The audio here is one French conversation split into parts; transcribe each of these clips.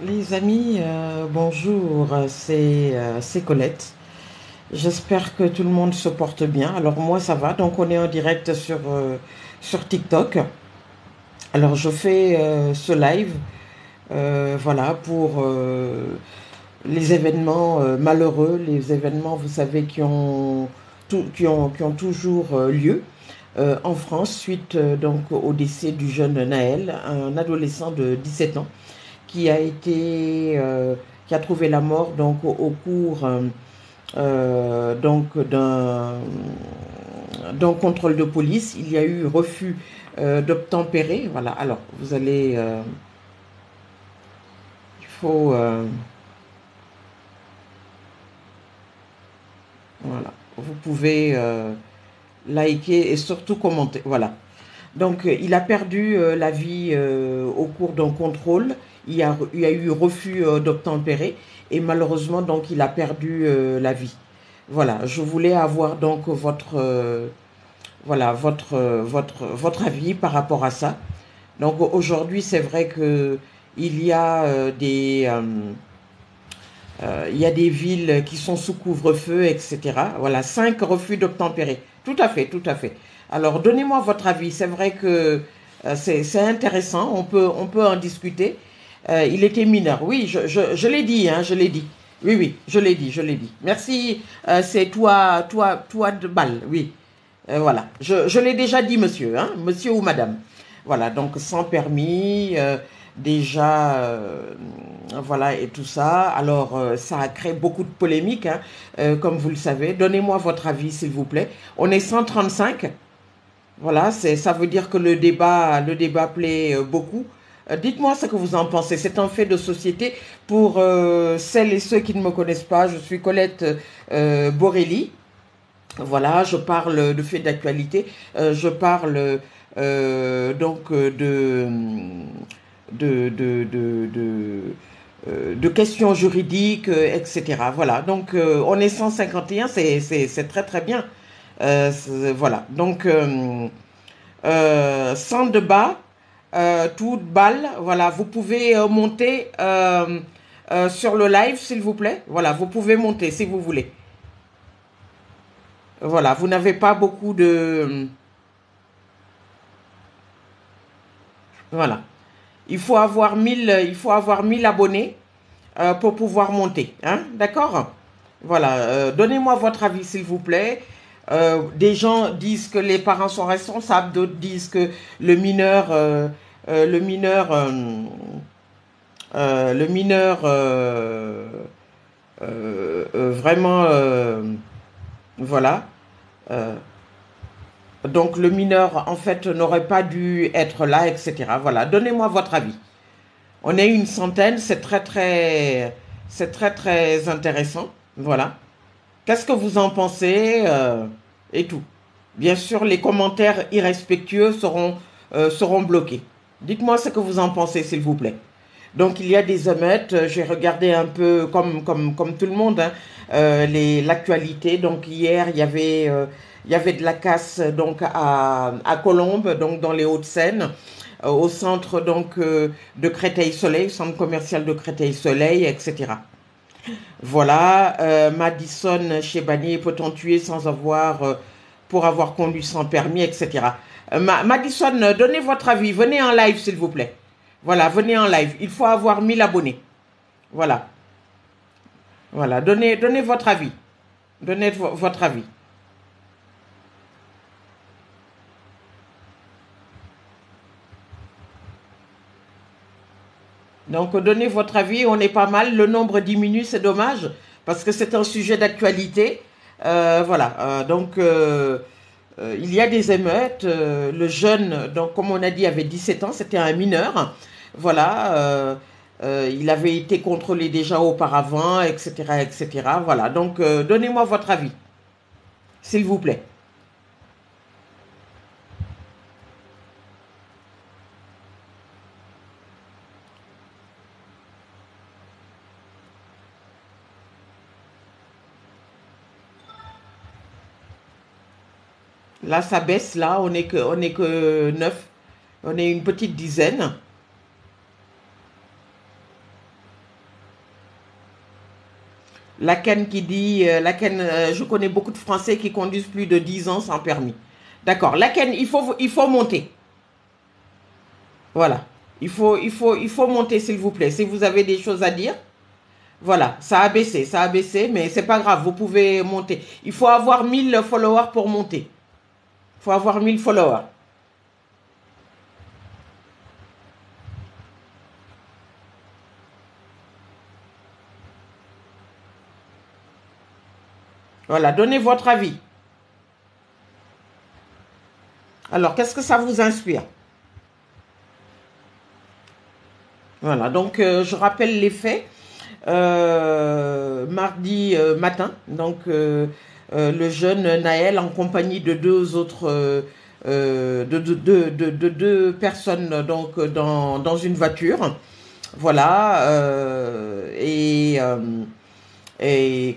Les amis, bonjour, c'est Colette. J'espère que tout le monde se porte bien. Alors moi ça va, donc on est en direct sur TikTok. Alors je fais ce live, voilà, pour les événements malheureux, les événements, vous savez, qui ont toujours lieu en France suite donc au décès du jeune Naël, un adolescent de 17 ans qui a qui a trouvé la mort donc au cours donc d'un contrôle de police. Il y a eu refus d'obtempérer. Voilà. Alors vous allez, il faut, voilà, vous pouvez liker et surtout commenter. Voilà. Donc, il a perdu la vie au cours d'un contrôle. Il y a eu refus d'obtempérer et malheureusement, donc, il a perdu la vie. Voilà, je voulais avoir donc votre avis par rapport à ça. Donc, aujourd'hui, c'est vrai que il y a il y a des villes qui sont sous couvre-feu, etc. Voilà, 5 refus d'obtempérer. Tout à fait, tout à fait. Alors, donnez-moi votre avis. C'est vrai que c'est intéressant. On peut en discuter. Il était mineur. Oui, je l'ai dit, hein, je l'ai dit. Oui, oui, je l'ai dit, je l'ai dit. Merci. C'est toi de balle. Oui. Voilà. Je l'ai déjà dit, monsieur, hein, monsieur ou madame. Voilà, donc sans permis, déjà, voilà, et tout ça. Alors, ça a créé beaucoup de polémiques, hein, comme vous le savez. Donnez-moi votre avis, s'il vous plaît. On est 135. Voilà, ça veut dire que le débat plaît beaucoup. Dites-moi ce que vous en pensez. C'est un fait de société. Pour celles et ceux qui ne me connaissent pas, je suis Colette Borelli. Voilà, je parle de faits d'actualité. Je parle donc de questions juridiques, etc. Voilà, donc on est 151, c'est très très bien. Voilà, donc sans débat, toute balle, voilà, vous pouvez monter sur le live, s'il vous plaît. Voilà, vous pouvez monter si vous voulez. Voilà, vous n'avez pas beaucoup de... Voilà. Il faut avoir 1000 abonnés pour pouvoir monter. Hein? D'accord? Voilà. Donnez-moi votre avis, s'il vous plaît. Des gens disent que les parents sont responsables, d'autres disent que le mineur, le mineur, le mineur, vraiment, voilà. Euh, donc le mineur, en fait, n'aurait pas dû être là, etc. Voilà. Donnez-moi votre avis. On est une centaine, c'est très très intéressant. Voilà. Qu'est-ce que vous en pensez et tout. Bien sûr, les commentaires irrespectueux seront bloqués. Dites-moi ce que vous en pensez, s'il vous plaît. Donc, il y a des émeutes. J'ai regardé un peu comme tout le monde, hein, l'actualité. Donc, hier, il y avait de la casse donc, à Colombes, donc dans les Hauts-de-Seine, au centre donc, de Créteil-Soleil, centre commercial de Créteil-Soleil, etc. Voilà, Madison chez Bagné, peut-on tuer sans avoir, pour avoir conduit sans permis, etc. Madison, donnez votre avis, venez en live s'il vous plaît. Voilà, venez en live. Il faut avoir 1000 abonnés. Voilà, voilà, donnez votre avis. Donnez votre avis. Donc, donnez votre avis, on est pas mal. Le nombre diminue, c'est dommage, parce que c'est un sujet d'actualité. Voilà, il y a des émeutes. Le jeune, donc, comme on a dit, avait 17 ans, c'était un mineur. Voilà, il avait été contrôlé déjà auparavant, etc., etc. Voilà, donc, donnez-moi votre avis, s'il vous plaît. Là, ça baisse, là, on est que 9. On est une petite dizaine. Laken qui dit, Laken, je connais beaucoup de Français qui conduisent plus de 10 ans sans permis. D'accord. Laken, il faut monter. Voilà. Il faut monter, s'il vous plaît. Si vous avez des choses à dire, voilà. Ça a baissé, mais c'est pas grave. Vous pouvez monter. Il faut avoir 1000 followers pour monter. Il faut avoir 1000 followers. Voilà. Donnez votre avis. Alors, qu'est-ce que ça vous inspire? Voilà. Donc, je rappelle les faits. Mardi matin, donc le jeune Naël en compagnie de deux autres de deux personnes donc dans une voiture, voilà, et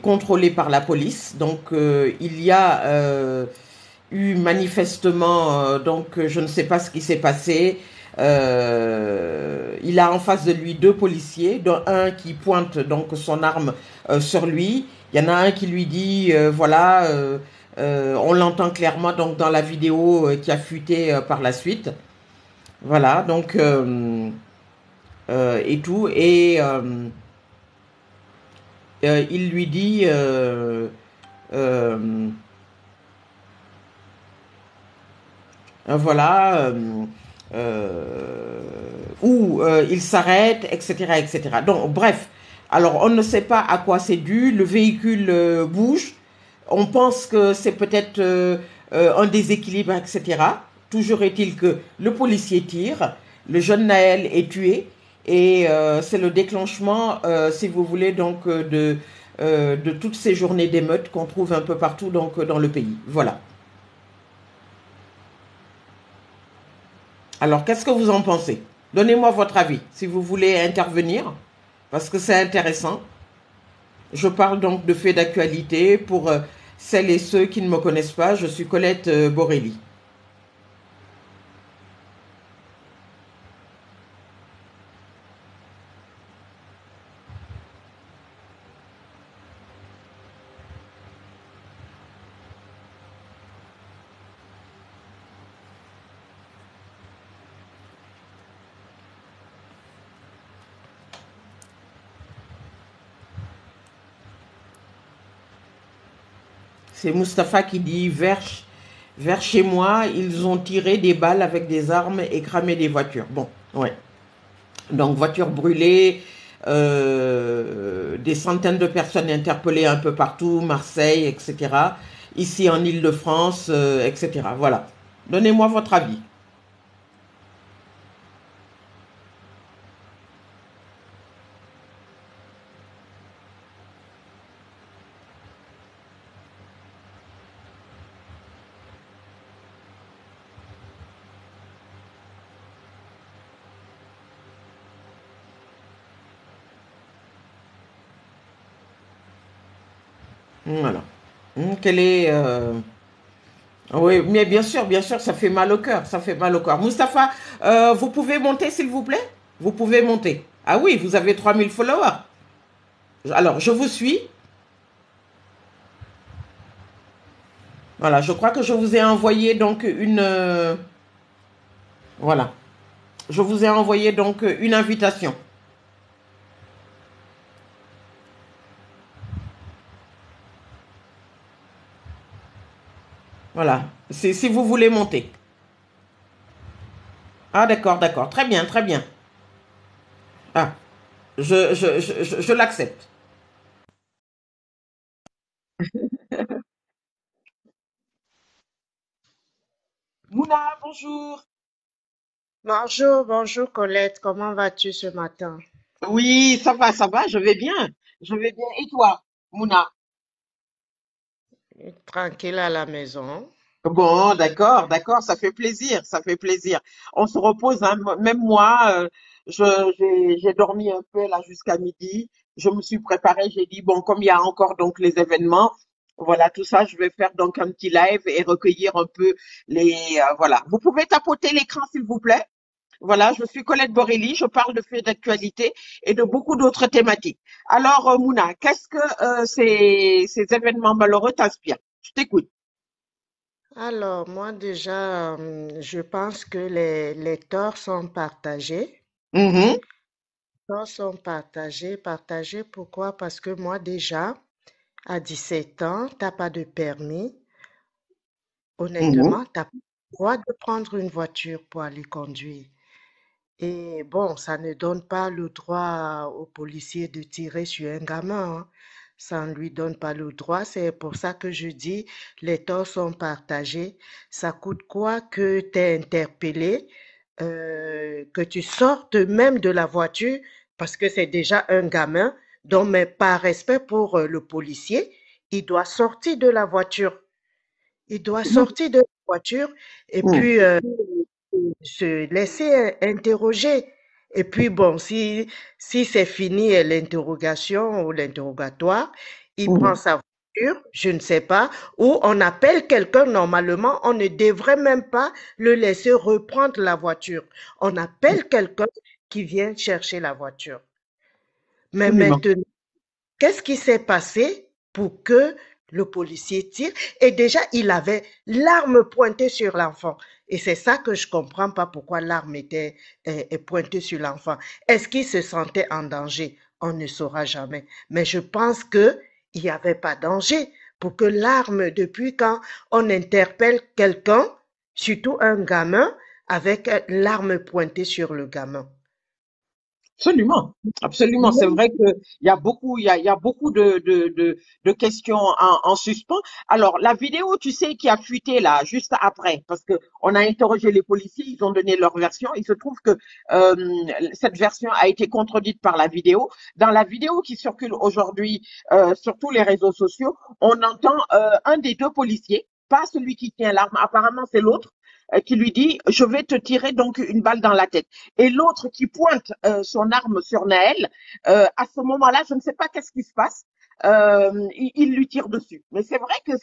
contrôlé par la police. Donc il y a eu manifestement, donc je ne sais pas ce qui s'est passé. Il a en face de lui deux policiers, dont un qui pointe donc son arme sur lui. Il y en a un qui lui dit, voilà, on l'entend clairement donc dans la vidéo qui a fuité par la suite. Voilà, donc et tout. Et il lui dit, euh, voilà, où il s'arrête, etc., etc. Donc, bref, alors on ne sait pas à quoi c'est dû, le véhicule bouge, on pense que c'est peut-être un déséquilibre, etc. Toujours est-il que le policier tire, le jeune Naël est tué, et c'est le déclenchement, si vous voulez, donc de toutes ces journées d'émeutes qu'on trouve un peu partout donc, dans le pays. Voilà. Alors, qu'est-ce que vous en pensez? Donnez-moi votre avis, si vous voulez intervenir, parce que c'est intéressant. Je parle donc de faits d'actualité pour celles et ceux qui ne me connaissent pas. Je suis Colette Borelli. C'est Mustapha qui dit vers chez moi, ils ont tiré des balles avec des armes et cramé des voitures. Bon, ouais. Donc, voitures brûlées, des centaines de personnes interpellées un peu partout, Marseille, etc. Ici en Île-de-France, etc. Voilà. Donnez-moi votre avis. Voilà. Quel est oui, mais bien sûr, ça fait mal au cœur, ça fait mal au cœur. Mustapha, vous pouvez monter, s'il vous plaît? Vous pouvez monter. Ah oui, vous avez 3000 followers. Alors, je vous suis. Voilà, je crois que je vous ai envoyé donc une... voilà. Je vous ai envoyé donc une invitation. Voilà. C'est si vous voulez monter. Ah, d'accord, d'accord. Très bien, très bien. Ah, je l'accepte. Mouna, bonjour. Bonjour, bonjour Colette, comment vas-tu ce matin? Oui, ça va, je vais bien. Je vais bien. Et toi, Mouna? Tranquille à la maison. Bon, d'accord, d'accord, ça fait plaisir, ça fait plaisir. On se repose, hein, même moi, j'ai dormi un peu là jusqu'à midi. Je me suis préparée, j'ai dit, bon, comme il y a encore donc les événements, voilà, tout ça, je vais faire donc un petit live et recueillir un peu les, voilà. Vous pouvez tapoter l'écran, s'il vous plaît? Voilà, je suis Colette Borelli, je parle de faits d'actualité et de beaucoup d'autres thématiques. Alors, Mouna, qu'est-ce que ces événements malheureux t'inspirent? Je t'écoute. Alors, moi déjà, je pense que les torts sont partagés. Mhm, Torts sont partagés. Partagés pourquoi? Parce que moi déjà, à 17 ans, t'as pas de permis. mhm, Honnêtement, t'as pas le droit de prendre une voiture pour aller conduire. Et bon, ça ne donne pas le droit au policier de tirer sur un gamin, hein. Ça ne lui donne pas le droit. C'est pour ça que je dis, les torts sont partagés. Ça coûte quoi que tu es interpellé, que tu sortes même de la voiture, parce que c'est déjà un gamin, donc mais par respect pour le policier, il doit sortir de la voiture. Il doit sortir de la voiture et mhm, puis se laisser interroger. Et puis bon, si c'est fini l'interrogation ou l'interrogatoire, il prend mhm, sa voiture, je ne sais pas, ou on appelle quelqu'un. Normalement, on ne devrait même pas le laisser reprendre la voiture. On appelle quelqu'un qui vient chercher la voiture. Mais absolument. maintenant, qu'est-ce qui s'est passé pour que le policier tire? Et déjà, il avait l'arme pointée sur l'enfant. Et c'est ça que je comprends pas pourquoi l'arme était pointée sur l'enfant. Est-ce qu'il se sentait en danger? On ne saura jamais. Mais je pense que il n'y avait pas danger pour que l'arme, depuis quand on interpelle quelqu'un, surtout un gamin, avec l'arme pointée sur le gamin. Absolument, absolument. C'est vrai que il y a beaucoup de questions en suspens. Alors, la vidéo, tu sais, qui a fuité là, juste après, parce que on a interrogé les policiers, ils ont donné leur version. Il se trouve que euh, cette version a été contredite par la vidéo. Dans la vidéo qui circule aujourd'hui sur tous les réseaux sociaux, on entend un des deux policiers, pas celui qui tient l'arme, apparemment c'est l'autre, qui lui dit, je vais te tirer donc une balle dans la tête. Et l'autre qui pointe son arme sur Naël, à ce moment-là, je ne sais pas qu'est-ce qui se passe. Il lui tire dessus. Mais c'est vrai que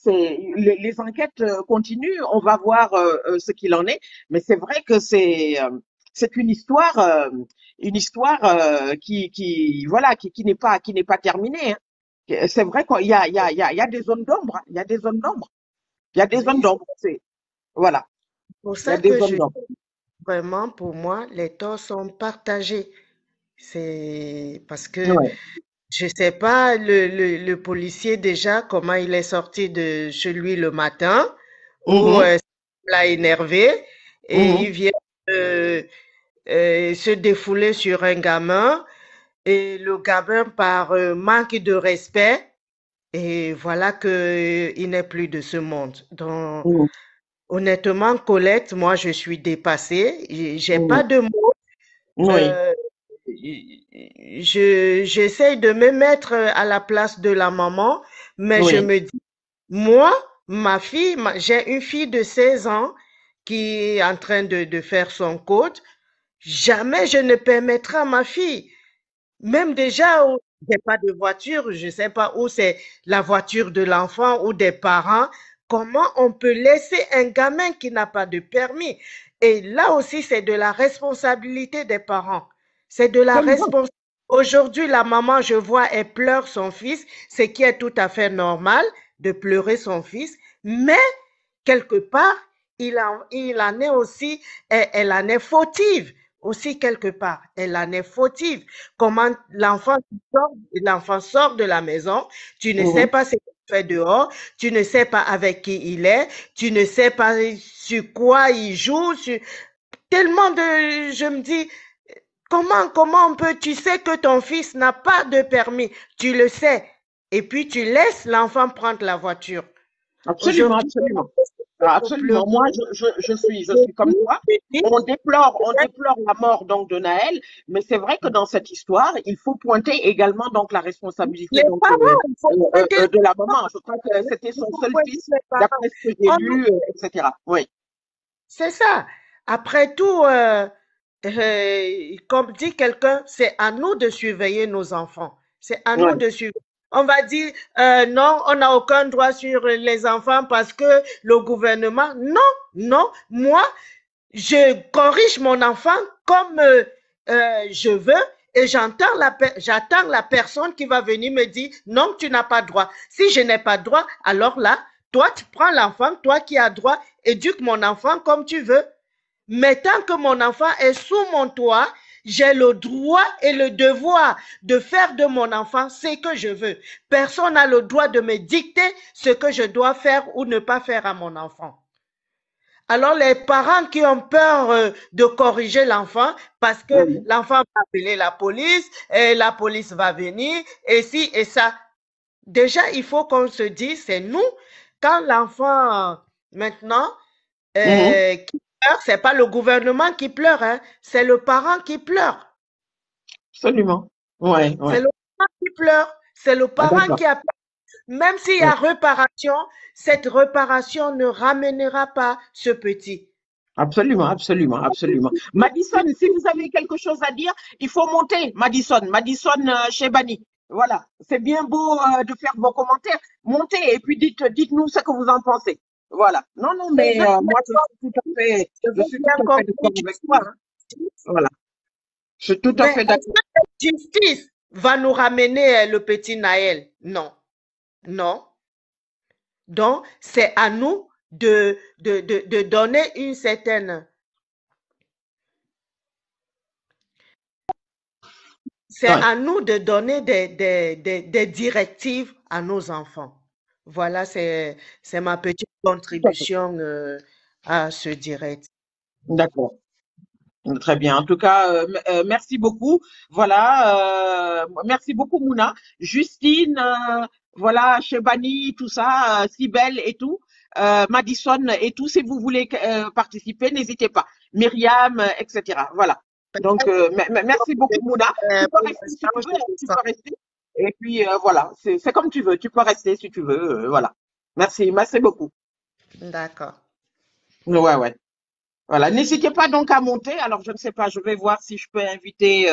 les enquêtes continuent. On va voir ce qu'il en est. Mais c'est vrai que c'est une histoire voilà, qui n'est pas terminée, hein. C'est vrai qu'il y a des zones d'ombre, hein. Il y a des zones d'ombre. Il y a des zones Oui, d'ombre. Voilà. c'est pour Il y a ça des que zones je d'ombre. vraiment, pour moi, les torts sont partagés. C'est parce que Ouais. je sais pas le policier déjà comment il est sorti de chez lui le matin ou Mhm, il l'a énervé et mhm. il vient euh, se défouler sur un gamin et le gamin par manque de respect et voilà que il n'est plus de ce monde. Donc Mhm. honnêtement, Colette, moi je suis dépassée. J'ai pas Mhm. de mots. Oui, Euh, j'essaye de me mettre à la place de la maman, mais je oui. me dis, moi, ma fille, j'ai une fille de 16 ans qui est en train de faire son code. Jamais je ne permettrai à ma fille, même déjà, où il n'y a pas de voiture, je ne sais pas où c'est la voiture de l'enfant ou des parents. Comment on peut laisser un gamin qui n'a pas de permis? Et là aussi, c'est de la responsabilité des parents. C'est de la Absolument. responsabilité. Aujourd'hui, la maman, je vois, elle pleure son fils, ce qui est tout à fait normal de pleurer son fils, mais quelque part, il en est aussi, elle en est fautive aussi quelque part. Elle en est fautive. Comment l'enfant sort de la maison, tu ne sais Mhm. pas ce qu'il fait dehors, tu ne sais pas avec qui il est, tu ne sais pas sur quoi il joue, tellement de, je me dis, comment on peut, tu sais que ton fils n'a pas de permis, tu le sais, et puis tu laisses l'enfant prendre la voiture. Absolument, Aujourd'hui, absolument. il faut pleurer. Absolument. Moi, je suis comme toi. Je dis, On déplore la mort donc de Naël, mais c'est vrai que dans cette histoire, il faut pointer également donc la responsabilité les donc parents, il faut pointer de la maman. Je crois que c'était son seul fils, les parents. d'après ce que j'ai On lu, etc. Oui, C'est ça. Après tout, comme dit quelqu'un, c'est à nous de surveiller nos enfants. C'est à nous oui, de surveiller. On va dire, non, on n'a aucun droit sur les enfants parce que le gouvernement, non, non, moi, Je corrige mon enfant comme je veux et j'attends la personne qui va venir me dire non, tu n'as pas droit. Si je n'ai pas droit, alors là, toi, tu prends l'enfant, toi qui as droit, éduque mon enfant comme tu veux. Mais tant que mon enfant est sous mon toit, j'ai le droit et le devoir de faire de mon enfant ce que je veux. Personne n'a le droit de me dicter ce que je dois faire ou ne pas faire à mon enfant. Alors les parents qui ont peur de corriger l'enfant parce que Oui. l'enfant va appeler la police et la police va venir et si et ça. Déjà, il faut qu'on se dise, c'est nous, quand l'enfant maintenant Mhm. qui pleure, c'est pas le gouvernement qui pleure, hein, c'est le parent qui pleure. Absolument. Ouais, C'est ouais. le parent qui pleure. C'est le Ah, parent d'accord. qui a. Même s'il y Ouais. a réparation, cette réparation ne ramènera pas ce petit. Absolument, absolument, absolument. Madison, si vous avez quelque chose à dire, il faut monter, Madison. Madison chez Bani. Voilà. C'est bien beau de faire vos commentaires. Montez et puis dites-nous ce que vous en pensez. Voilà. Non, non, Je mais veux moi, je je veux suis tout bien à qu'on fait d'accord avec toi, hein. Voilà. Je suis tout à mais fait est-ce d'accord. que la justice va nous ramener le petit Naël? Non, non. Donc, c'est à nous de donner une certaine. C'est Ouais. à nous de donner des directives à nos enfants. Voilà, c'est ma petite Tout à fait. contribution à ce direct. D'accord. Très bien. En tout cas, merci beaucoup. Voilà. Merci beaucoup, Mouna. Justine, voilà, Chebani, tout ça, Sibel et tout. Madison et tout. Si vous voulez participer, n'hésitez pas. Myriam, etc. Voilà. Donc, merci beaucoup, Mouna. Tu peux Pour rester si l'instant, tu veux, je hein, tu descends. peux rester. Et puis, voilà. C'est comme tu veux. Tu peux rester si tu veux. Voilà. Merci. Merci beaucoup. D'accord. Ouais, ouais. Voilà, n'hésitez pas donc à monter. Alors, je ne sais pas, je vais voir si je peux inviter,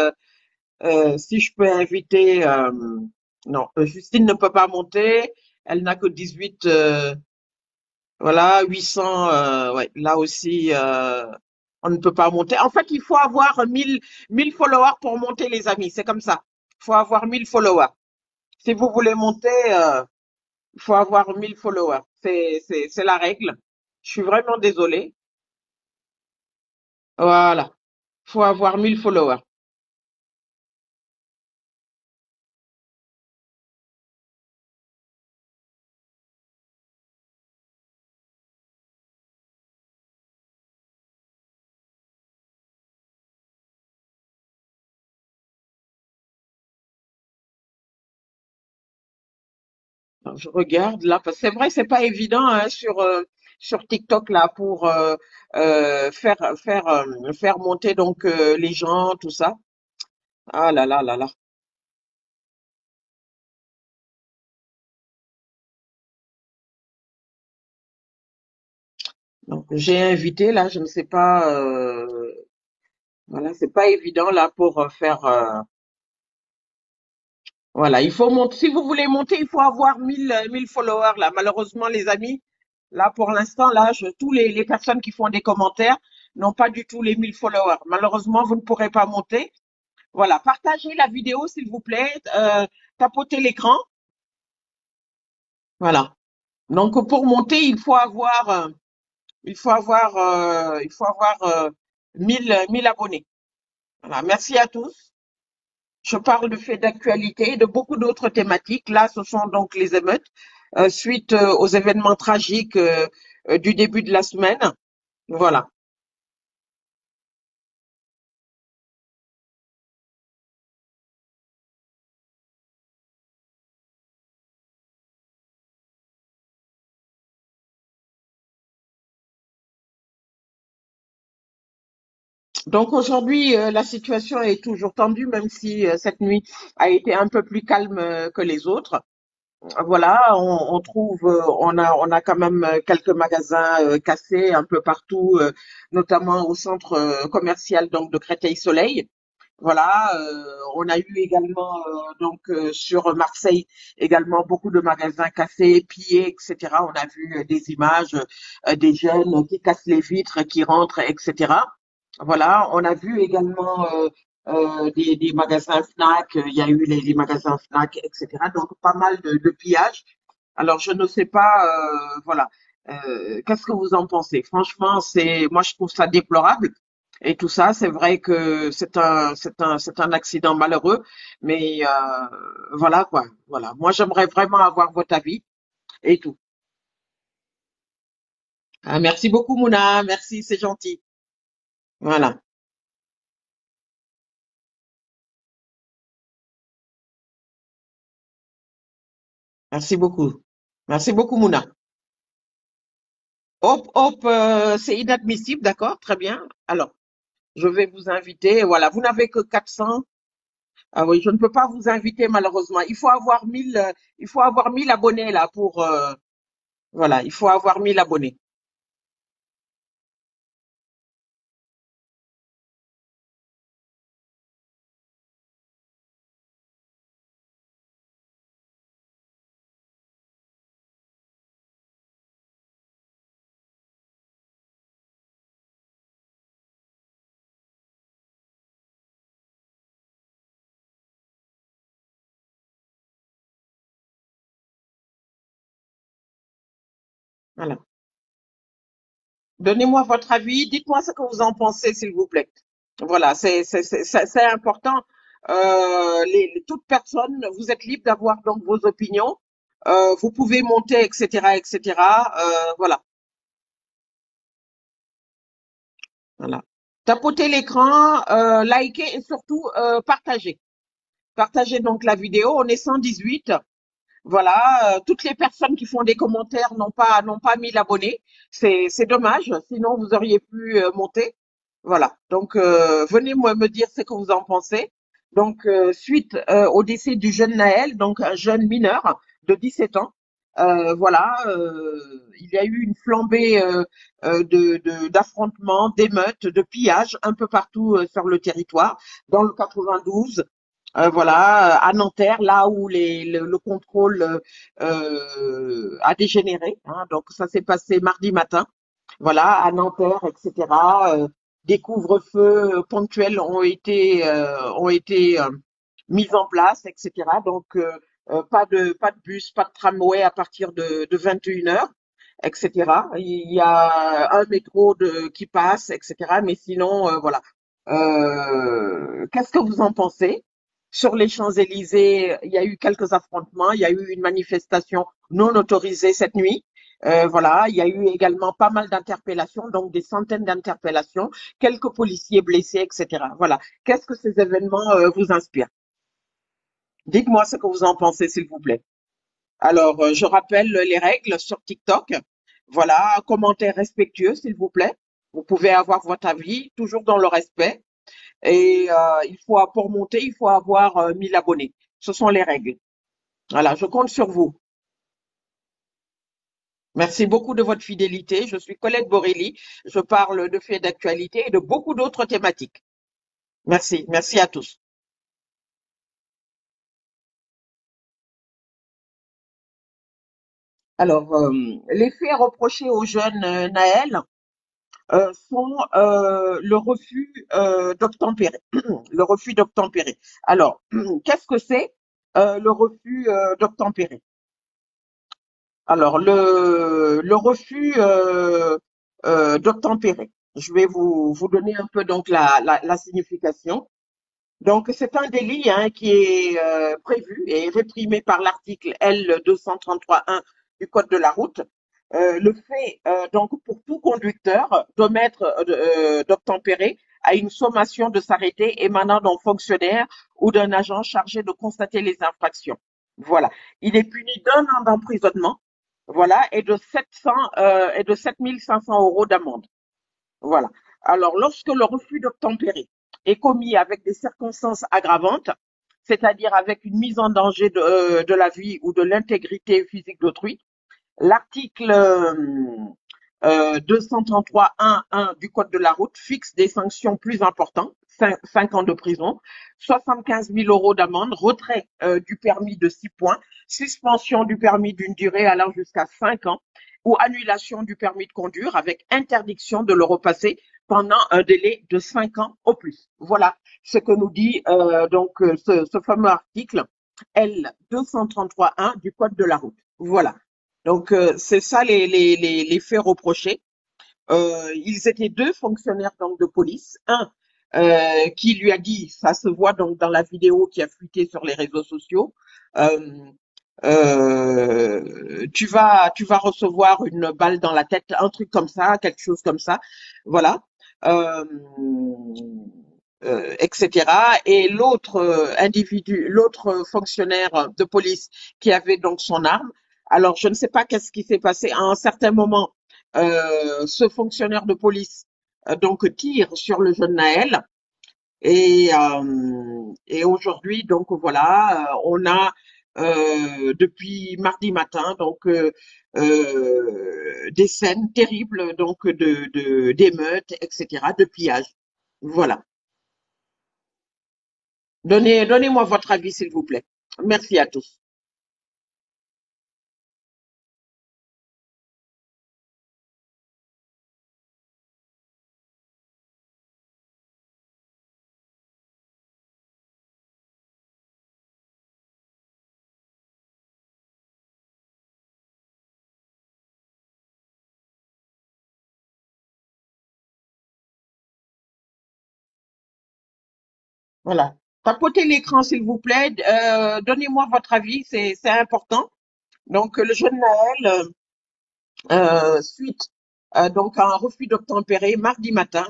non, Justine ne peut pas monter. Elle n'a que 18, voilà, 800, ouais, là aussi, on ne peut pas monter. En fait, il faut avoir 1000 followers pour monter, les amis. C'est comme ça. Il faut avoir 1000 followers. Si vous voulez monter, il faut avoir 1000 followers. C'est la règle. Je suis vraiment désolée. Voilà. Il faut avoir 1000 followers. Alors, je regarde là, parce que c'est vrai, c'est pas évident hein, sur TikTok là pour faire monter donc les gens, tout ça. Ah là là là là. Donc j'ai invité là, je ne sais pas, voilà, c'est pas évident là pour faire. Voilà, il faut monter. Si vous voulez monter, il faut avoir 1000 followers là. Malheureusement, les amis, là pour l'instant là, tous les personnes qui font des commentaires n'ont pas du tout les 1000 followers. Malheureusement, vous ne pourrez pas monter. Voilà, partagez la vidéo s'il vous plaît, tapotez l'écran. Voilà. Donc pour monter, il faut avoir 1000 abonnés. Voilà. Merci à tous. Je parle de faits d'actualité et de beaucoup d'autres thématiques. Là, ce sont donc les émeutes suite aux événements tragiques du début de la semaine. Voilà. Donc aujourd'hui, la situation est toujours tendue, même si cette nuit a été un peu plus calme que les autres. Voilà, on trouve, on a quand même quelques magasins cassés un peu partout, notamment au centre commercial donc de Créteil-Soleil. Voilà, on a eu également sur Marseille également beaucoup de magasins cassés, pillés, etc. On a vu des images des jeunes qui cassent les vitres, qui rentrent, etc. Voilà, on a vu également des magasins Fnac, il y a eu les magasins Fnac, etc. Donc pas mal de pillages. Alors je ne sais pas, voilà. Qu'est-ce que vous en pensez? Franchement, moi je trouve ça déplorable. Et tout ça, c'est vrai que c'est un accident malheureux, mais voilà quoi, voilà. Moi, j'aimerais vraiment avoir votre avis et tout. Ah, merci beaucoup, Mouna. Merci, c'est gentil. Voilà. Merci beaucoup. Merci beaucoup, Mouna. Hop, hop, c'est inadmissible, d'accord? Très bien. Alors, je vais vous inviter. Voilà, vous n'avez que 400. Ah oui, je ne peux pas vous inviter malheureusement. Il faut avoir 1000 abonnés là pour. Voilà, il faut avoir 1000 abonnés. Voilà. Donnez-moi votre avis, dites-moi ce que vous en pensez, s'il vous plaît. Voilà, c'est important. Toute personne, vous êtes libre d'avoir donc vos opinions. Vous pouvez monter, etc., etc. Voilà, voilà. Tapotez l'écran, likez et surtout partagez. Partagez donc la vidéo. On est 118. Voilà, toutes les personnes qui font des commentaires n'ont pas mis l'abonné. C'est dommage, sinon vous auriez pu monter. Voilà. Donc venez me dire ce que vous en pensez. Donc suite au décès du jeune Naël, donc un jeune mineur de 17 ans. Voilà, il y a eu une flambée d'affrontements, d'émeutes, de pillages un peu partout sur le territoire, dans le 92. Voilà, à Nanterre, là où le contrôle a dégénéré. Hein, donc ça s'est passé mardi matin. Voilà, à Nanterre, etc. Des couvre-feux ponctuels ont été mis en place, etc. Donc pas de bus, pas de tramway à partir de 21 heures, etc. Il y a un métro qui passe, etc. Mais sinon, voilà. Qu'est-ce que vous en pensez? Sur les Champs-Élysées, il y a eu quelques affrontements, il y a eu une manifestation non autorisée cette nuit. Voilà, il y a eu également pas mal d'interpellations, donc des centaines d'interpellations, quelques policiers blessés, etc. Voilà. Qu'est-ce que ces événements vous inspirent? Dites-moi ce que vous en pensez, s'il vous plaît. Alors, je rappelle les règles sur TikTok. Voilà, commentaire respectueux, s'il vous plaît. Vous pouvez avoir votre avis, toujours dans le respect. Et pour monter, il faut avoir 1000 abonnés. Ce sont les règles. Voilà, je compte sur vous. Merci beaucoup de votre fidélité. Je suis Colette Borelli. Je parle de faits d'actualité et de beaucoup d'autres thématiques. Merci. Merci à tous. Alors, les faits reprochés au jeune Naël sont le refus d'obtempérer. Le refus d'obtempérer. Alors, qu'est-ce que c'est le refus d'obtempérer? Alors, le refus d'obtempérer. Je vais vous donner un peu donc la signification. Donc, c'est un délit hein, qui est prévu et réprimé par l'article L 233-1 du Code de la route. Le fait, donc, pour tout conducteur d'obtempérer à une sommation de s'arrêter émanant d'un fonctionnaire ou d'un agent chargé de constater les infractions. Voilà. Il est puni d'un an d'emprisonnement, voilà, et de 7 500 € d'amende. Voilà. Alors, lorsque le refus d'obtempérer est commis avec des circonstances aggravantes, c'est-à-dire avec une mise en danger de la vie ou de l'intégrité physique d'autrui, l'article 233.1.1 du Code de la route fixe des sanctions plus importantes. 5 ans de prison, 75 000 euros d'amende, retrait du permis de 6 points, suspension du permis d'une durée allant jusqu'à 5 ans ou annulation du permis de conduire avec interdiction de le repasser pendant un délai de 5 ans au plus. Voilà ce que nous dit ce fameux article L 233.1 du Code de la route. Voilà. Donc c'est ça les faits reprochés. Ils étaient deux fonctionnaires donc de police. Un qui lui a dit, ça se voit donc dans la vidéo qui a fuité sur les réseaux sociaux, euh, tu vas recevoir une balle dans la tête, un truc comme ça, quelque chose comme ça, voilà, euh, etc. Et l'autre l'autre fonctionnaire de police qui avait donc son arme. Alors je ne sais pas qu'est-ce qui s'est passé à un certain moment. Ce fonctionnaire de police donc tire sur le jeune Naël et aujourd'hui, donc voilà, on a depuis mardi matin des scènes terribles donc d'émeutes, etc., de pillage. Voilà. Donnez-moi votre avis, s'il vous plaît. Merci à tous. Voilà. Tapotez l'écran, s'il vous plaît. Donnez-moi votre avis, c'est important. Donc, le jeune Naël, suite donc à un refus d'obtempérer mardi matin,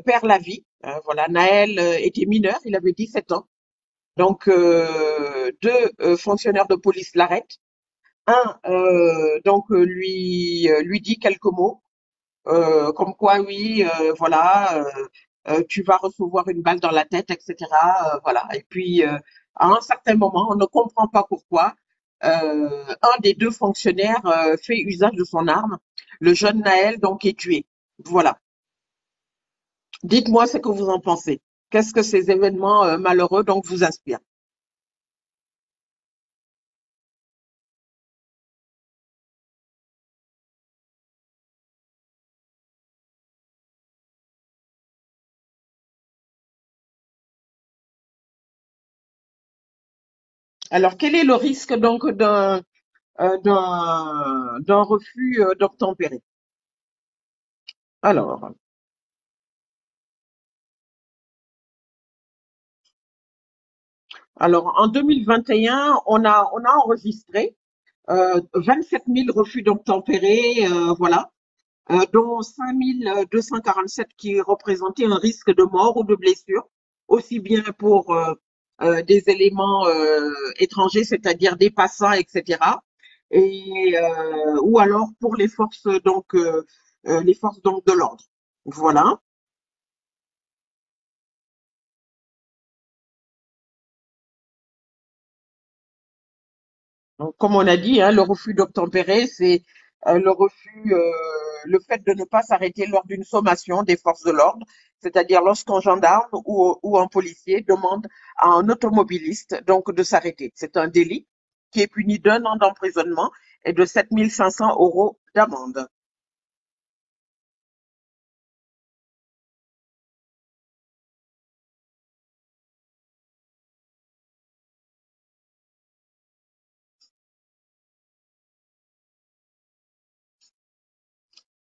perd la vie. Voilà, Naël était mineur, il avait 17 ans. Donc, deux fonctionnaires de police l'arrêtent. Un lui dit quelques mots, comme quoi oui, voilà, tu vas recevoir une balle dans la tête, etc. Voilà. Et puis, à un certain moment, on ne comprend pas pourquoi, un des deux fonctionnaires fait usage de son arme. Le jeune Naël, donc, est tué. Voilà. Dites-moi ce que vous en pensez. Qu'est-ce que ces événements malheureux donc vous inspirent? Alors, quel est le risque donc d'un refus d'obtempérer? Alors, en 2021, on a enregistré 27 000 refus d'obtempérer, voilà, dont 5 247 qui représentaient un risque de mort ou de blessure, aussi bien pour des éléments étrangers, c'est-à-dire des passants, etc., ou alors pour les forces donc de l'ordre. Voilà. Donc, comme on a dit, hein, le refus d'obtempérer, c'est le fait de ne pas s'arrêter lors d'une sommation des forces de l'ordre, c'est-à-dire lorsqu'un gendarme ou un policier demande à un automobiliste donc de s'arrêter. C'est un délit qui est puni d'un an d'emprisonnement et de 7 500 euros d'amende.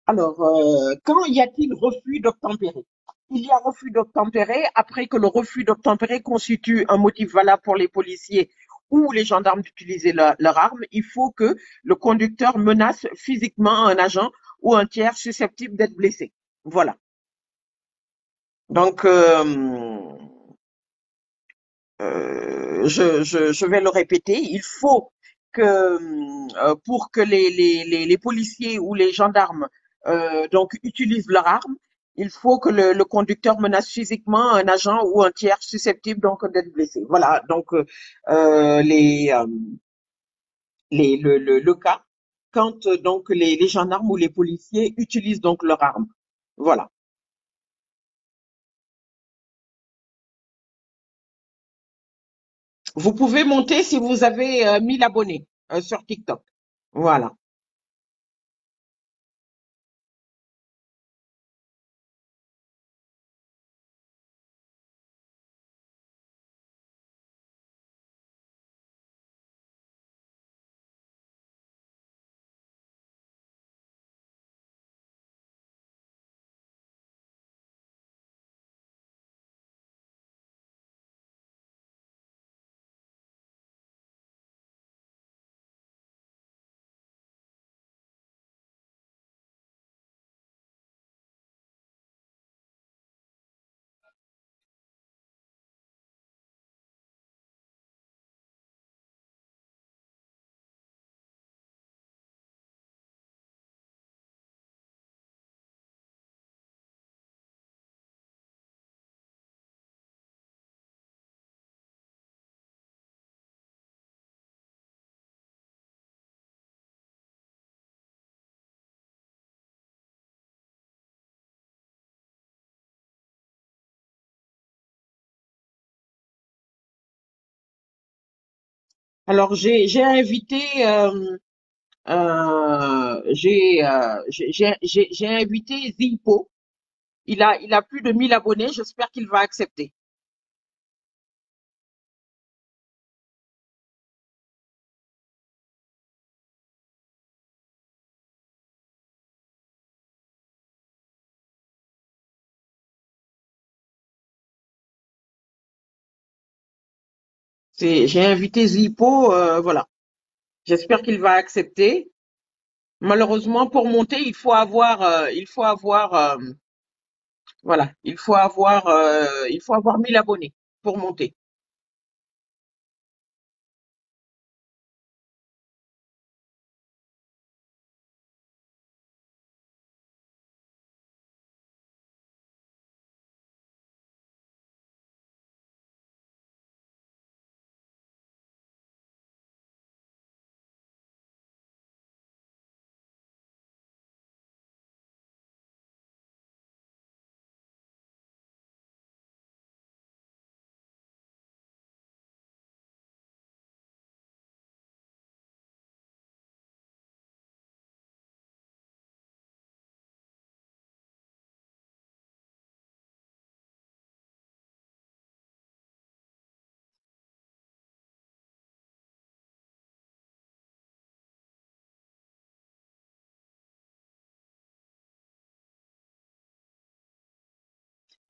Alors, quand y a-t-il refus d'obtempérer? Il y a refus d'obtempérer après que le refus d'obtempérer constitue un motif valable pour les policiers ou les gendarmes d'utiliser leur arme. Il faut que le conducteur menace physiquement un agent ou un tiers susceptible d'être blessé. Voilà. Donc, je vais le répéter. Il faut que, pour que les policiers ou les gendarmes donc utilisent leur arme, il faut que le conducteur menace physiquement un agent ou un tiers susceptible donc d'être blessé. Voilà donc euh, les, euh, le cas quand donc les gendarmes ou les policiers utilisent donc leur arme. Voilà. Vous pouvez monter si vous avez 1000 abonnés sur TikTok. Voilà. Alors j'ai invité j'ai invité Zilpo. Il a plus de 1000 abonnés. J'espère qu'il va accepter. J'ai invité Zilpo. Voilà. J'espère qu'il va accepter. Malheureusement, pour monter, voilà, il faut avoir 1000 abonnés pour monter.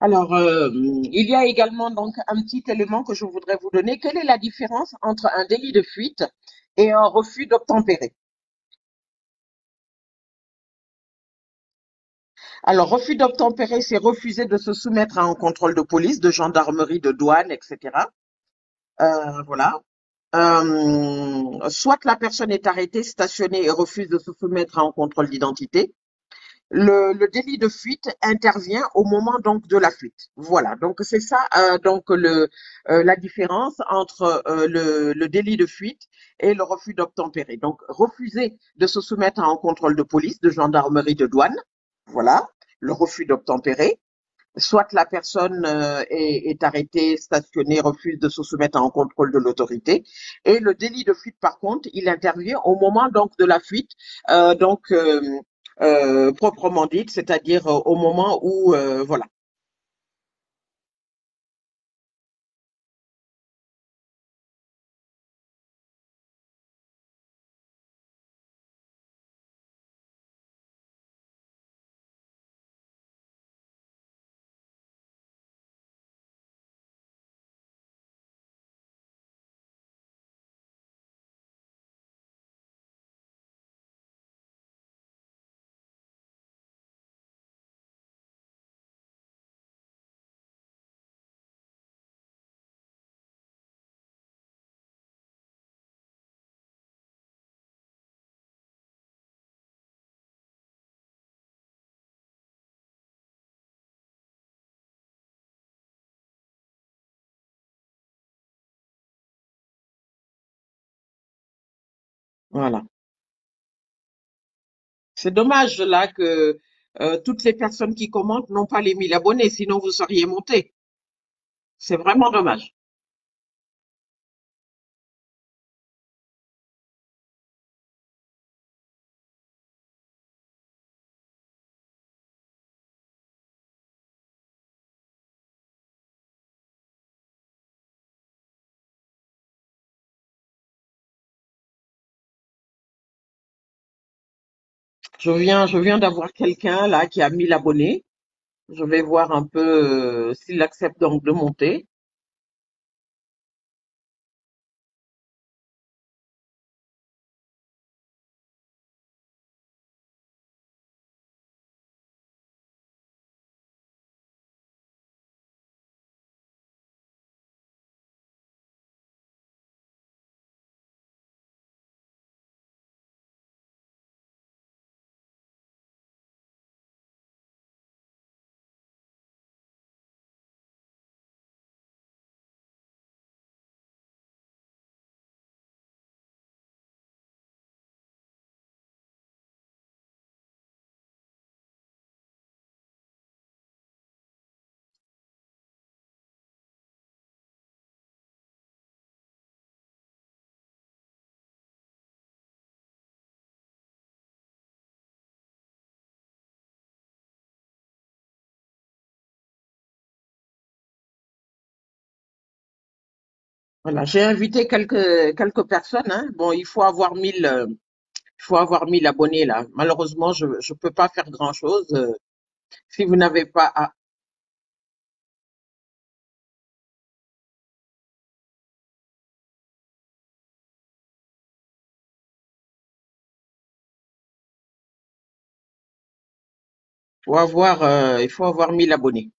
Alors, il y a également donc un petit élément que je voudrais vous donner. Quelle est la différence entre un délit de fuite et un refus d'obtempérer? Alors, refus d'obtempérer, c'est refuser de se soumettre à un contrôle de police, de gendarmerie, de douane, etc. Voilà. Soit la personne est arrêtée, stationnée et refuse de se soumettre à un contrôle d'identité. Le délit de fuite intervient au moment donc de la fuite. Voilà, donc c'est ça donc la différence entre le délit de fuite et le refus d'obtempérer. Donc refuser de se soumettre à un contrôle de police, de gendarmerie, de douane, voilà, le refus d'obtempérer. Soit la personne est arrêtée, stationnée, refuse de se soumettre à un contrôle de l'autorité. Et le délit de fuite, par contre, il intervient au moment donc de la fuite, donc proprement dite, c'est-à-dire au moment où voilà. Voilà. C'est dommage là que toutes les personnes qui commentent n'ont pas les 1000 abonnés, sinon vous seriez monté. C'est vraiment dommage. Je viens d'avoir quelqu'un là qui a 1000 abonnés. Je vais voir un peu s'il accepte donc de monter. Voilà, j'ai invité quelques personnes, hein. Bon, il faut avoir 1000 abonnés là. Malheureusement, je peux pas faire grand-chose. Si vous n'avez pas, il faut avoir 1000 abonnés.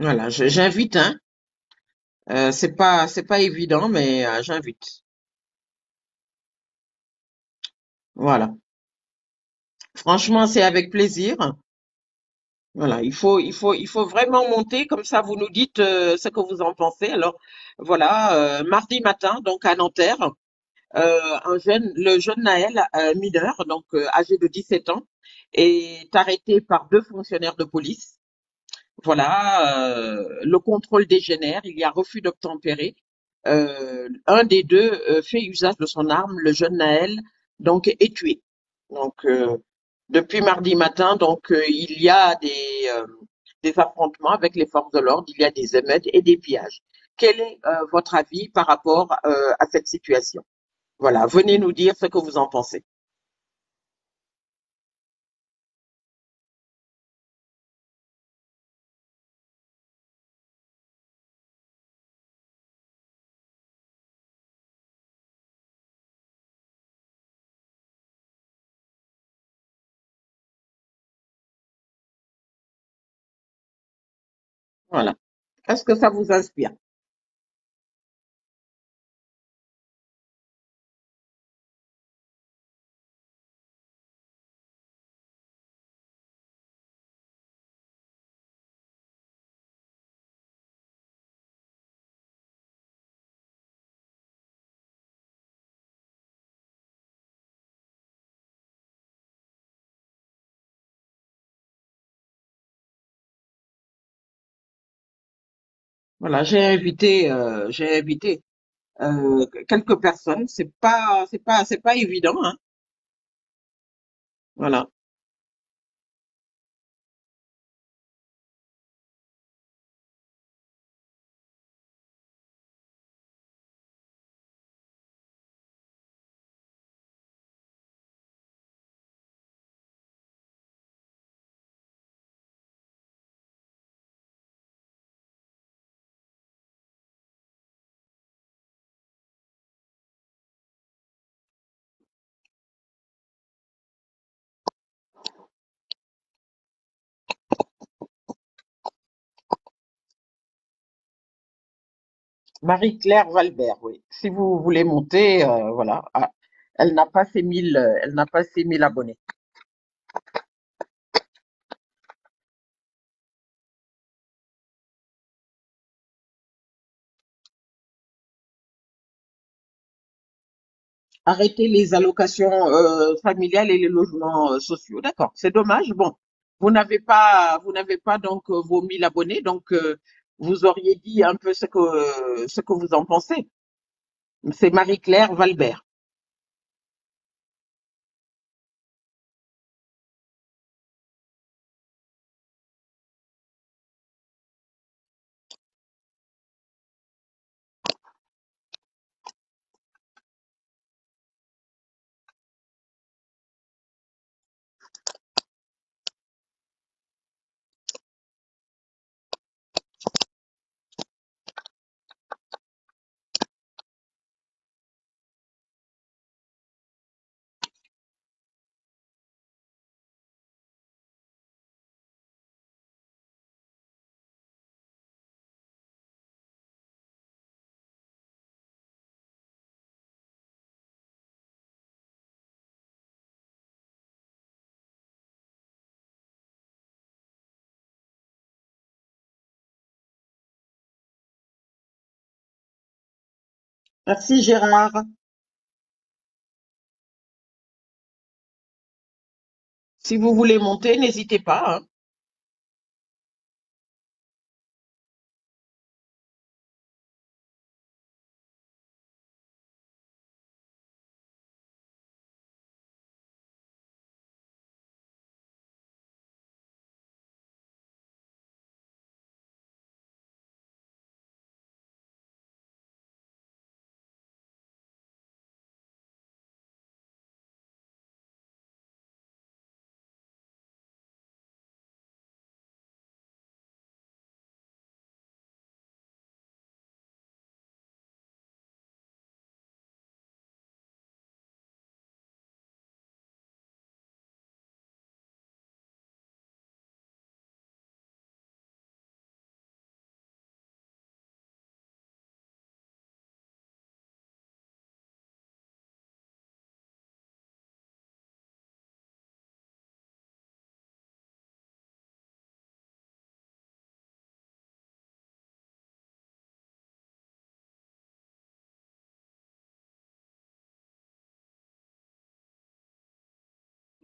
Voilà, j'invite, hein. C'est pas évident, mais j'invite. Voilà. Franchement, c'est avec plaisir. Voilà, il faut vraiment monter, comme ça vous nous dites ce que vous en pensez. Alors voilà, mardi matin, donc à Nanterre, le jeune Naël, mineur, donc âgé de 17 ans, est arrêté par deux fonctionnaires de police. Voilà, le contrôle dégénère, il y a refus d'obtempérer. Un des deux fait usage de son arme, le jeune Naël, donc est tué. Donc depuis mardi matin, donc il y a des affrontements avec les forces de l'ordre, il y a des émeutes et des pillages. Quel est votre avis par rapport à cette situation? Voilà, venez nous dire ce que vous en pensez. Voilà. Est-ce que ça vous inspire? Voilà, j'ai invité quelques personnes. C'est pas évident, hein. Voilà. Marie-Claire Valbert, oui. Si vous voulez monter, voilà. Ah, elle n'a pas ses 1000 abonnés. Arrêter les allocations familiales et les logements sociaux. D'accord. C'est dommage. Bon, vous n'avez pas donc vos 1000 abonnés, donc vous auriez dit un peu ce que vous en pensez. C'est Marie-Claire Valbert. Merci Gérard. Si vous voulez monter, n'hésitez pas, hein.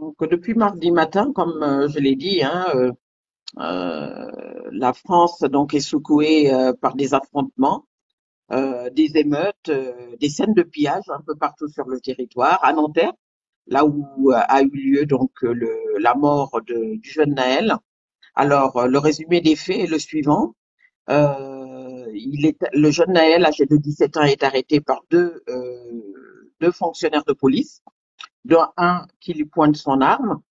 Donc, depuis mardi matin, comme je l'ai dit, hein, la France donc est secouée par des affrontements, des émeutes, des scènes de pillage un peu partout sur le territoire. À Nanterre, là où a eu lieu donc la mort du jeune Naël. Alors, le résumé des faits est le suivant. Le jeune Naël, âgé de 17 ans, est arrêté par deux fonctionnaires de police, dont un qui lui pointe son arme.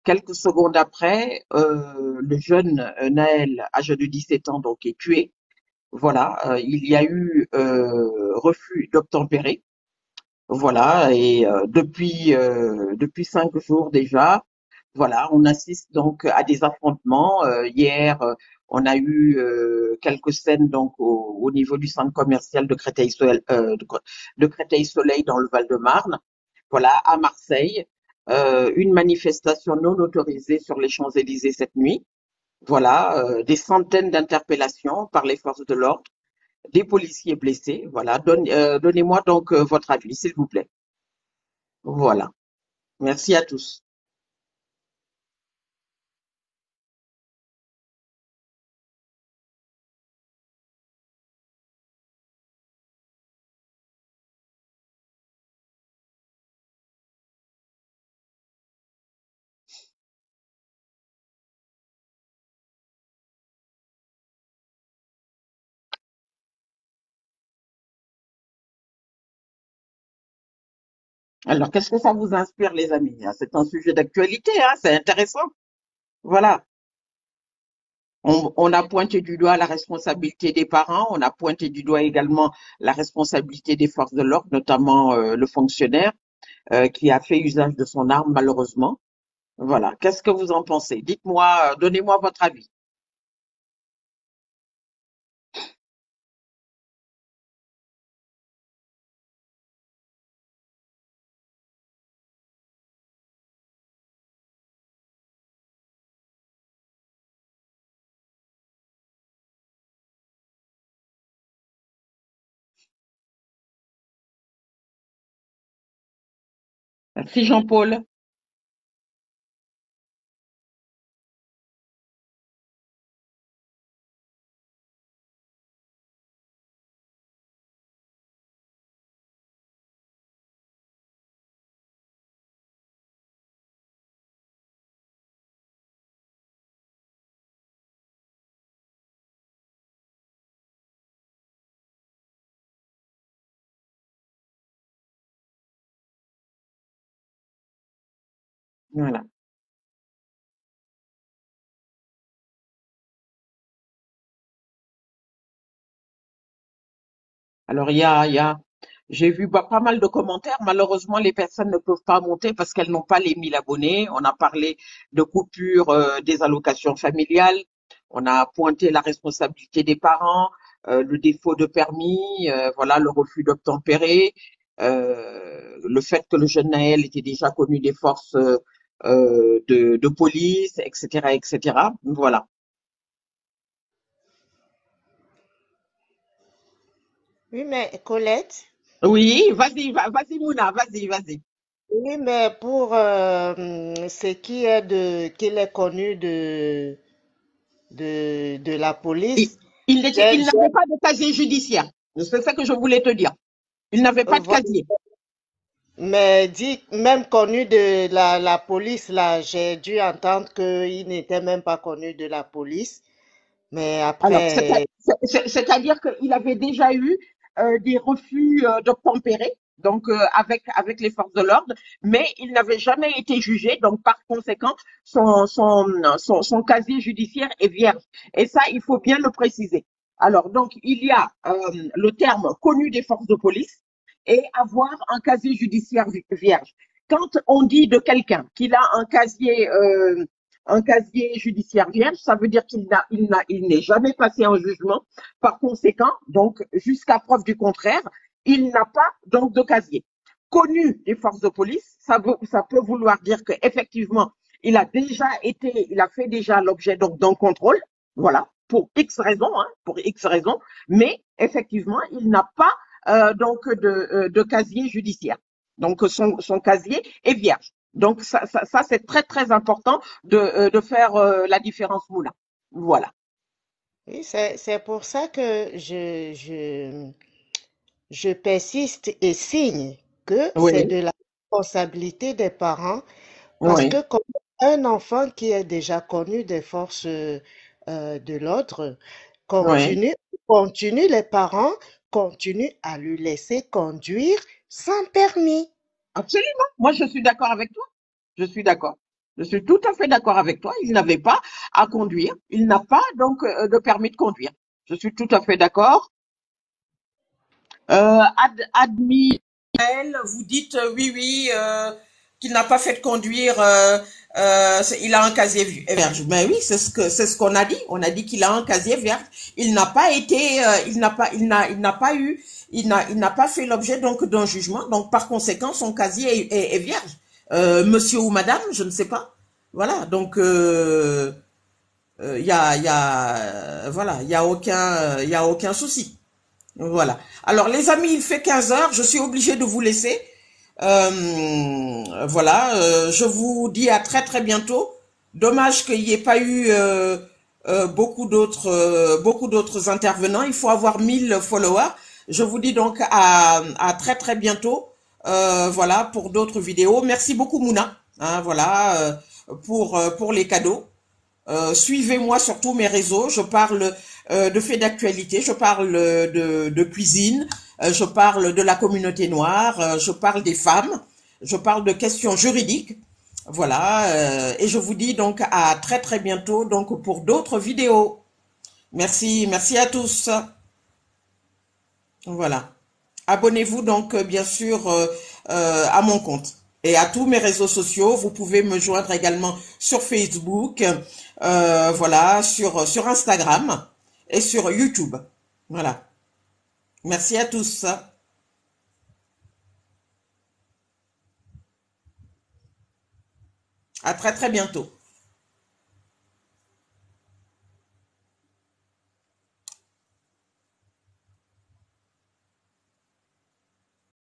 Quelques secondes après, le jeune Naël, âgé de 17 ans, donc est tué. Voilà, il y a eu refus d'obtempérer. Voilà, et depuis 5 jours déjà, voilà, on assiste donc à des affrontements. Hier, on a eu quelques scènes donc au niveau du centre commercial de Créteil-Soleil, de Créteil-Soleil dans le Val-de-Marne. Voilà, à Marseille, une manifestation non autorisée sur les Champs-Élysées cette nuit. Voilà, des centaines d'interpellations par les forces de l'ordre, des policiers blessés. Voilà, donnez-moi donc votre avis, s'il vous plaît. Voilà, merci à tous. Alors, qu'est-ce que ça vous inspire, les amis? Ah, c'est un sujet d'actualité, hein, c'est intéressant. Voilà. On a pointé du doigt la responsabilité des parents, on a pointé du doigt également la responsabilité des forces de l'ordre, notamment le fonctionnaire qui a fait usage de son arme, malheureusement. Voilà. Qu'est-ce que vous en pensez? Dites-moi, donnez-moi votre avis. Merci, Jean-Paul. Voilà. Alors, j'ai vu pas mal de commentaires. Malheureusement, les personnes ne peuvent pas monter parce qu'elles n'ont pas les 1000 abonnés. On a parlé de coupure des allocations familiales. On a pointé la responsabilité des parents, le défaut de permis, voilà, le refus d'obtempérer, le fait que le jeune Naël était déjà connu des forces de police, etc., etc. Voilà. Oui, mais Colette. Oui, vas-y, vas-y, Mouna, vas-y, vas-y. Oui, mais pour ce qui est de qu'il est connu de la Il, police, il n'avait pas de casier judiciaire. C'est ça que je voulais te dire. Il n'avait pas de voilà. casier. Mais dit, même connu de la police, là, j'ai dû entendre qu'il n'était même pas connu de la police. Mais Alors, après, c'est-à-dire qu'il avait déjà eu des refus d'obtempérer, donc avec les forces de l'ordre, mais il n'avait jamais été jugé, donc par conséquent, son casier judiciaire est vierge. Et ça, il faut bien le préciser. Alors, donc, il y a le terme connu des forces de police et avoir un casier judiciaire vierge. Quand on dit de quelqu'un qu'il a un casier judiciaire vierge, ça veut dire il n'est jamais passé en jugement. Par conséquent, donc, jusqu'à preuve du contraire, il n'a pas donc de casier. Connu des forces de police, ça peut vouloir dire qu'effectivement, il a fait déjà l'objet donc d'un contrôle, voilà, pour X raisons, hein, pour X raisons, mais effectivement, il n'a pas donc de casier judiciaire. Donc son casier est vierge. Donc ça c'est très très important de faire la différence moulin. Voilà. oui, c'est pour ça que je persiste et signe que c'est Oui, de la responsabilité des parents parce oui, que comme un enfant qui est déjà connu des forces de l'ordre oui. les parents continuent à lui laisser conduire sans permis. Absolument. Moi, je suis d'accord avec toi. Je suis d'accord. Je suis tout à fait d'accord avec toi. Il n'avait pas à conduire. Il n'a pas donc de permis de conduire. Je suis tout à fait d'accord. Admis, vous dites oui, oui, qu'il n'a pas fait de conduire. Il a un casier vierge. Mais oui, c'est ce qu'on a dit. On a dit qu'il a un casier vierge. Il n'a pas été, il n'a pas eu, il n'a pas fait l'objet donc d'un jugement. Donc par conséquent, son casier est vierge. Monsieur ou Madame, je ne sais pas. Voilà. Donc voilà, il y a aucun souci. Voilà. Alors, les amis, il fait 15 heures. Je suis obligée de vous laisser. Voilà. Je vous dis à très très bientôt. Dommage qu'il n'y ait pas eu beaucoup d'autres intervenants. Il faut avoir 1000 followers. Je vous dis donc à très très bientôt. Voilà pour d'autres vidéos. Merci beaucoup Mouna. Hein, voilà pour les cadeaux. Suivez-moi sur tous mes réseaux. Je parle de faits d'actualité, je parle de cuisine, je parle de la communauté noire, je parle des femmes, je parle de questions juridiques. Voilà. Et je vous dis donc à très très bientôt donc pour d'autres vidéos. Merci, merci à tous. Voilà. Abonnez-vous donc bien sûr à mon compte et à tous mes réseaux sociaux. Vous pouvez me joindre également sur Facebook, voilà, sur Instagram et sur YouTube. Voilà. Merci à tous. À très très bientôt.